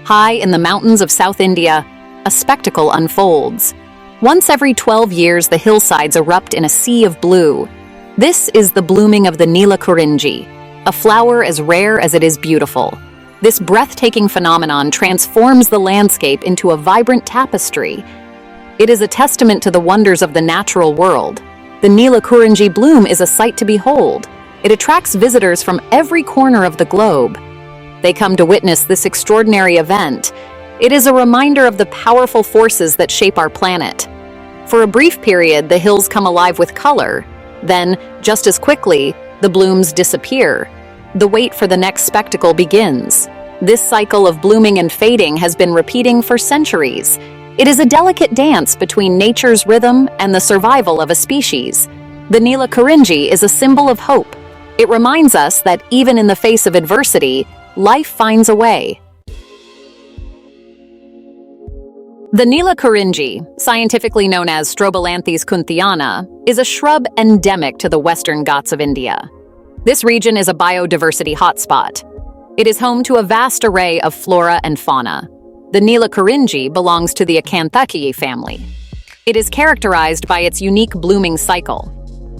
High in the mountains of South India, a spectacle unfolds. Once every 12 years, the hillsides erupt in a sea of blue. This is the blooming of the Kurinji, a flower as rare as it is beautiful. This breathtaking phenomenon transforms the landscape into a vibrant tapestry. It is a testament to the wonders of the natural world. The Kurinji bloom is a sight to behold. It attracts visitors from every corner of the globe. They come to witness this extraordinary event. It is a reminder of the powerful forces that shape our planet. For a brief period, the hills come alive with color. Then, just as quickly, the blooms disappear. The wait for the next spectacle begins. This cycle of blooming and fading has been repeating for centuries. It is a delicate dance between nature's rhythm and the survival of a species. The Kurinji is a symbol of hope. It reminds us that even in the face of adversity, life finds a way. The Kurinji, scientifically known as Strobilanthes kunthiana, is a shrub endemic to the western Ghats of India. This region is a biodiversity hotspot. It is home to a vast array of flora and fauna. The Kurinji belongs to the Acanthaceae family. It is characterized by its unique blooming cycle.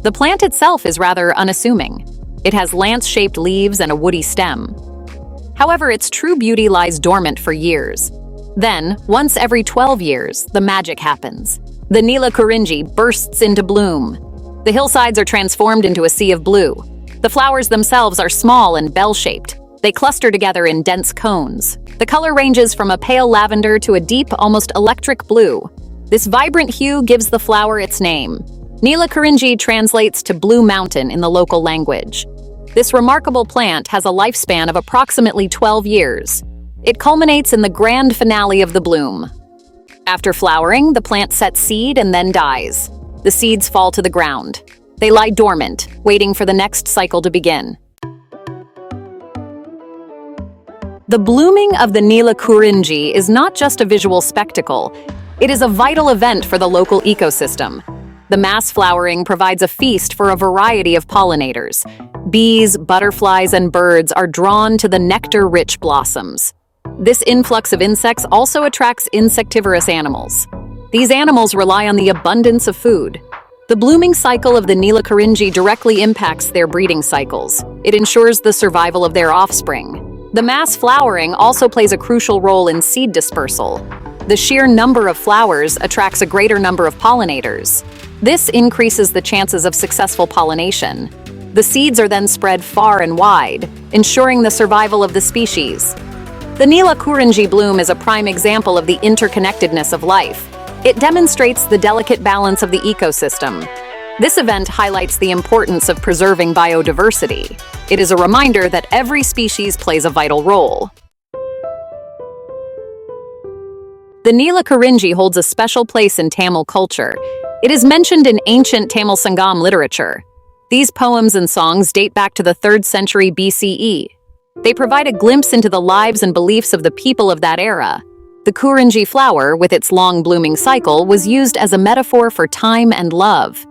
The plant itself is rather unassuming. It has lance-shaped leaves and a woody stem. However, its true beauty lies dormant for years. Then, once every 12 years, the magic happens. The Kurinji bursts into bloom. The hillsides are transformed into a sea of blue. The flowers themselves are small and bell-shaped. They cluster together in dense cones. The color ranges from a pale lavender to a deep, almost electric blue. This vibrant hue gives the flower its name. Kurinji translates to Blue Mountain in the local language. This remarkable plant has a lifespan of approximately 12 years. It culminates in the grand finale of the bloom. After flowering, the plant sets seed and then dies. The seeds fall to the ground. They lie dormant, waiting for the next cycle to begin. The blooming of the Kurinji is not just a visual spectacle. It is a vital event for the local ecosystem. The mass flowering provides a feast for a variety of pollinators. Bees, butterflies, and birds are drawn to the nectar-rich blossoms. This influx of insects also attracts insectivorous animals. These animals rely on the abundance of food. The blooming cycle of the Kurinji directly impacts their breeding cycles. It ensures the survival of their offspring. The mass flowering also plays a crucial role in seed dispersal. The sheer number of flowers attracts a greater number of pollinators. This increases the chances of successful pollination. The seeds are then spread far and wide, ensuring the survival of the species. The Kurinji bloom is a prime example of the interconnectedness of life. It demonstrates the delicate balance of the ecosystem. This event highlights the importance of preserving biodiversity. It is a reminder that every species plays a vital role. The Kurinji holds a special place in Tamil culture. It is mentioned in ancient Tamil Sangam literature. These poems and songs date back to the 3rd century BCE. They provide a glimpse into the lives and beliefs of the people of that era. The Kurinji flower, with its long blooming cycle, was used as a metaphor for time and love.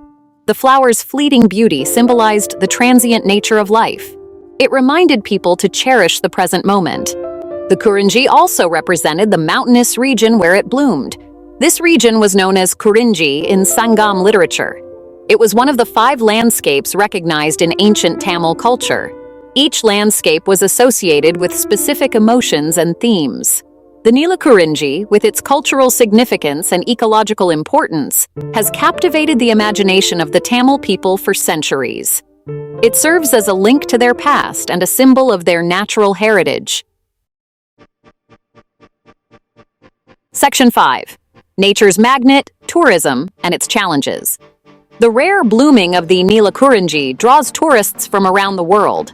The flower's fleeting beauty symbolized the transient nature of life. It reminded people to cherish the present moment. The Kurinji also represented the mountainous region where it bloomed. This region was known as Kurinji in Sangam literature. It was one of the 5 landscapes recognized in ancient Tamil culture. Each landscape was associated with specific emotions and themes. The Kurinji, with its cultural significance and ecological importance, has captivated the imagination of the Tamil people for centuries. It serves as a link to their past and a symbol of their natural heritage. Section 5. Nature's magnet, tourism, and its challenges. The rare blooming of the Kurinji draws tourists from around the world.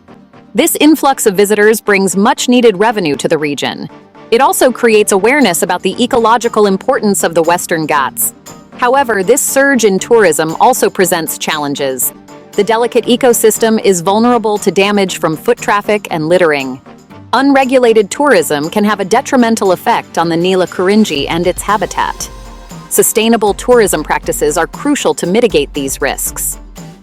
This influx of visitors brings much-needed revenue to the region. It also creates awareness about the ecological importance of the Western Ghats. However, this surge in tourism also presents challenges. The delicate ecosystem is vulnerable to damage from foot traffic and littering. Unregulated tourism can have a detrimental effect on the Kurinji and its habitat. Sustainable tourism practices are crucial to mitigate these risks.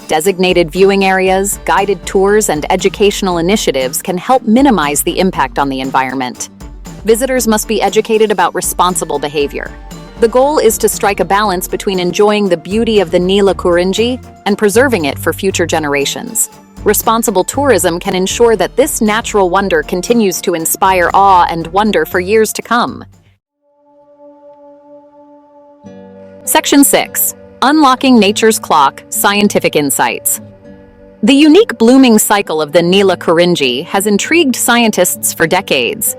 Designated viewing areas, guided tours, and educational initiatives can help minimize the impact on the environment. visitors must be educated about responsible behavior. The goal is to strike a balance between enjoying the beauty of the Nila Kurinji and preserving it for future generations. Responsible tourism can ensure that this natural wonder continues to inspire awe and wonder for years to come. Section 6. Unlocking Nature's Clock, Scientific Insights. The unique blooming cycle of the Nila Kurinji has intrigued scientists for decades.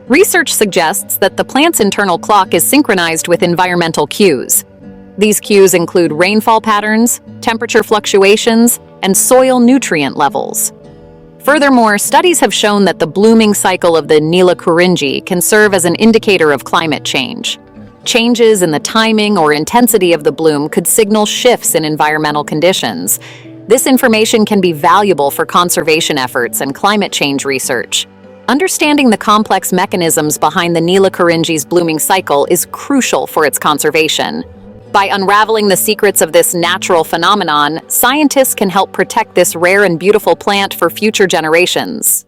Research suggests that the plant's internal clock is synchronized with environmental cues. These cues include rainfall patterns, temperature fluctuations, and soil nutrient levels. Furthermore, studies have shown that the blooming cycle of the Nila Kurinji can serve as an indicator of climate change. Changes in the timing or intensity of the bloom could signal shifts in environmental conditions. This information can be valuable for conservation efforts and climate change research. Understanding the complex mechanisms behind the Nila Kurinji's blooming cycle is crucial for its conservation. By unraveling the secrets of this natural phenomenon, scientists can help protect this rare and beautiful plant for future generations.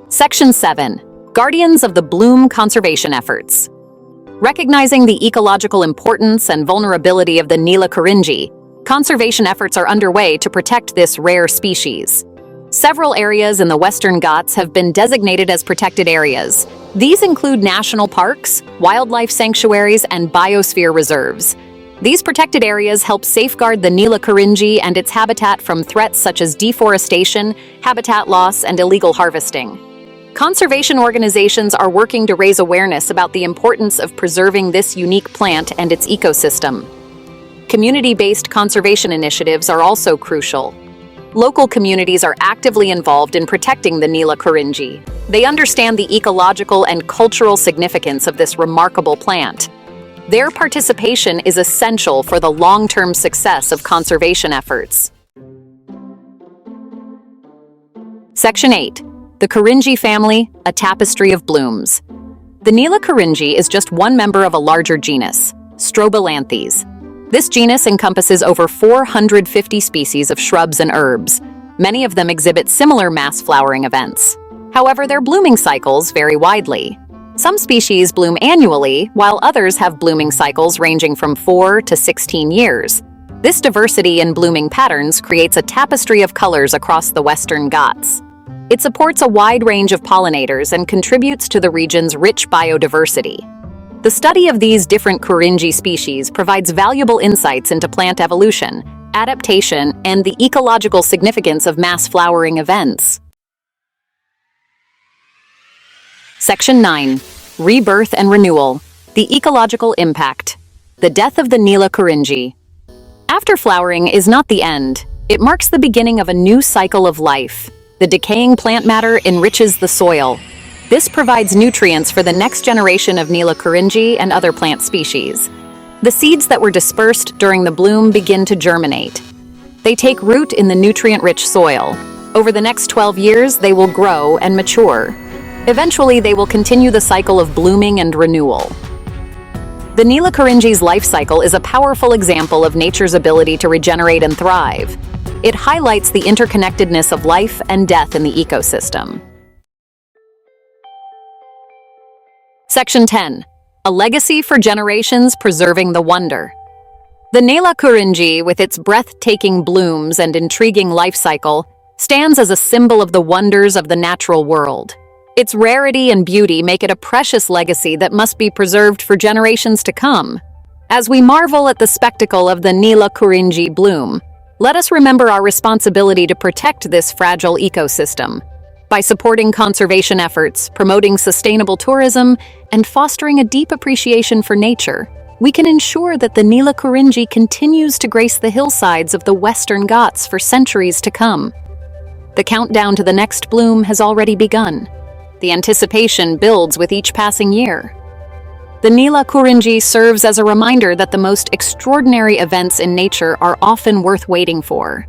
Section 7. Guardians of the Bloom Conservation Efforts. Recognizing the ecological importance and vulnerability of the Nila Kurinji, conservation efforts are underway to protect this rare species. Several areas in the Western Ghats have been designated as protected areas. These include national parks, wildlife sanctuaries, and biosphere reserves. These protected areas help safeguard the Nila Kurinji and its habitat from threats such as deforestation, habitat loss, and illegal harvesting. Conservation organizations are working to raise awareness about the importance of preserving this unique plant and its ecosystem. Community-based conservation initiatives are also crucial. Local communities are actively involved in protecting the Nila Kurinji. They understand the ecological and cultural significance of this remarkable plant. Their participation is essential for the long-term success of conservation efforts. Section 8. The Kurinji family, a tapestry of blooms. The Nila Kurinji is just one member of a larger genus, Strobilanthes. This genus encompasses over 450 species of shrubs and herbs. Many of them exhibit similar mass flowering events. However, their blooming cycles vary widely. Some species bloom annually, while others have blooming cycles ranging from 4 to 16 years. This diversity in blooming patterns creates a tapestry of colors across the Western Ghats. It supports a wide range of pollinators and contributes to the region's rich biodiversity. The study of these different Kurinji species provides valuable insights into plant evolution, adaptation, and the ecological significance of mass flowering events. Section 9. Rebirth and Renewal. The Ecological Impact. The death of the Nila Kurinji. After flowering is not the end. It marks the beginning of a new cycle of life. The decaying plant matter enriches the soil. This provides nutrients for the next generation of Nila Kurinji and other plant species. The seeds that were dispersed during the bloom begin to germinate. They take root in the nutrient-rich soil. Over the next 12 years, they will grow and mature. Eventually, they will continue the cycle of blooming and renewal. The Nila Kurinji's life cycle is a powerful example of nature's ability to regenerate and thrive. It highlights the interconnectedness of life and death in the ecosystem. Section 10. A legacy for generations preserving the wonder. The Nila Kurinji, with its breathtaking blooms and intriguing life cycle, stands as a symbol of the wonders of the natural world. Its rarity and beauty make it a precious legacy that must be preserved for generations to come. As we marvel at the spectacle of the Nila Kurinji bloom, let us remember our responsibility to protect this fragile ecosystem. By supporting conservation efforts, promoting sustainable tourism, and fostering a deep appreciation for nature, we can ensure that the Nila Kurinji continues to grace the hillsides of the Western Ghats for centuries to come. The countdown to the next bloom has already begun. The anticipation builds with each passing year. The Nila Kurinji serves as a reminder that the most extraordinary events in nature are often worth waiting for.